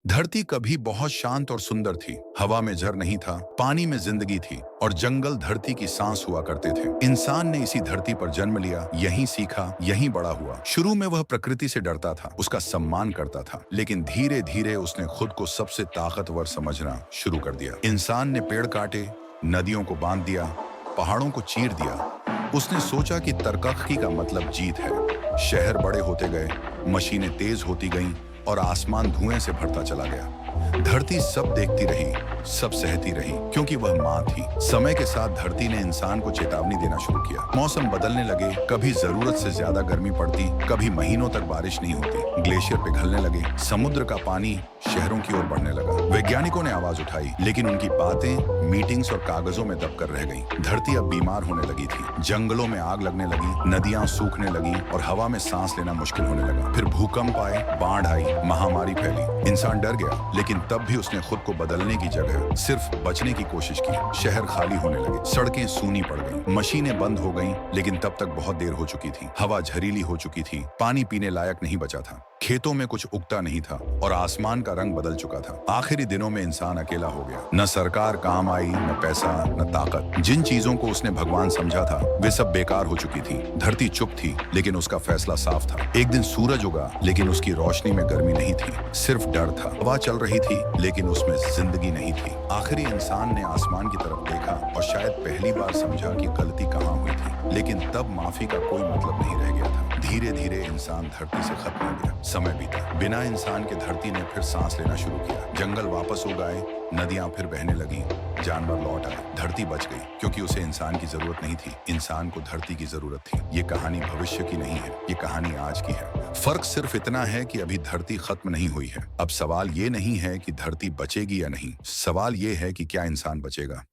धरती कभी बहुत शांत और सुंदर थी। हवा में जर नहीं था, पानी में जिंदगी थी और जंगल धरती की सांस हुआ करते थे। इंसान ने इसी धरती पर जन्म लिया, यहीं सीखा, यहीं बड़ा हुआ। शुरू में वह प्रकृति से डरता था, उसका सम्मान करता था, लेकिन धीरे धीरे उसने खुद को सबसे ताकतवर समझना शुरू कर दिया। इंसान ने पेड़ काटे, नदियों को बांध दिया, पहाड़ों को चीर दिया। उसने सोचा कि तरक्की का मतलब जीत है। शहर बड़े होते गए, मशीनें तेज होती गईं और आसमान धुएं से भरता चला गया। धरती सब देखती रही, सब सहती रही, क्योंकि वह माँ थी। समय के साथ धरती ने इंसान को चेतावनी देना शुरू किया। मौसम बदलने लगे, कभी जरूरत से ज्यादा गर्मी पड़ती, कभी महीनों तक बारिश नहीं होती। ग्लेशियर पिघलने लगे, समुद्र का पानी शहरों की ओर बढ़ने लगा। वैज्ञानिकों ने आवाज उठाई, लेकिन उनकी बातें मीटिंग्स और कागजों में दबकर रह गईं। धरती अब बीमार होने लगी थी, जंगलों में आग लगने लगी, नदियां सूखने लगी और हवा में सांस लेना मुश्किल होने लगा। फिर भूकंप आए, बाढ़ आई, महामारी फैली। इंसान डर गया, लेकिन तब भी उसने खुद को बदलने की जगह सिर्फ बचने की कोशिश की। शहर खाली होने लगे, सड़कें सूनी पड़ गईं, मशीनें बंद हो गईं, लेकिन तब तक बहुत देर हो चुकी थी। हवा झरीली हो चुकी थी, पानी पीने लायक नहीं बचा था, खेतों में कुछ उगता नहीं था और आसमान का रंग बदल चुका था। आखिरी दिनों में इंसान अकेला हो गया। न सरकार काम आई, न पैसा, न ताकत। जिन चीजों को उसने भगवान समझा था, वे सब बेकार हो चुकी थी। धरती चुप थी, लेकिन उसका फैसला साफ था। एक दिन सूरज उगा, लेकिन उसकी रोशनी में गर्मी नहीं थी, सिर्फ डर था। हवा चल रही थी, लेकिन उसमें जिंदगी नहीं थी। आखिरी इंसान ने आसमान की तरफ देखा और शायद पहली बार समझा कि गलती कहाँ हुई थी। लेकिन तब माफी का कोई मतलब नहीं रह गया था। धीरे धीरे इंसान धरती से खत्म हो गया। समय बीता, बिना इंसान के धरती ने फिर सांस लेना शुरू किया। जंगल वापस उग आए, नदियां फिर बहने लगी, जानवर लौट आए। धरती बच गई, क्योंकि उसे इंसान की जरूरत नहीं थी, इंसान को धरती की जरूरत थी। ये कहानी भविष्य की नहीं है, ये कहानी आज की है। फर्क सिर्फ इतना है कि अभी धरती खत्म नहीं हुई है। अब सवाल ये नहीं है कि धरती बचेगी या नहीं, सवाल ये है कि क्या इंसान बचेगा।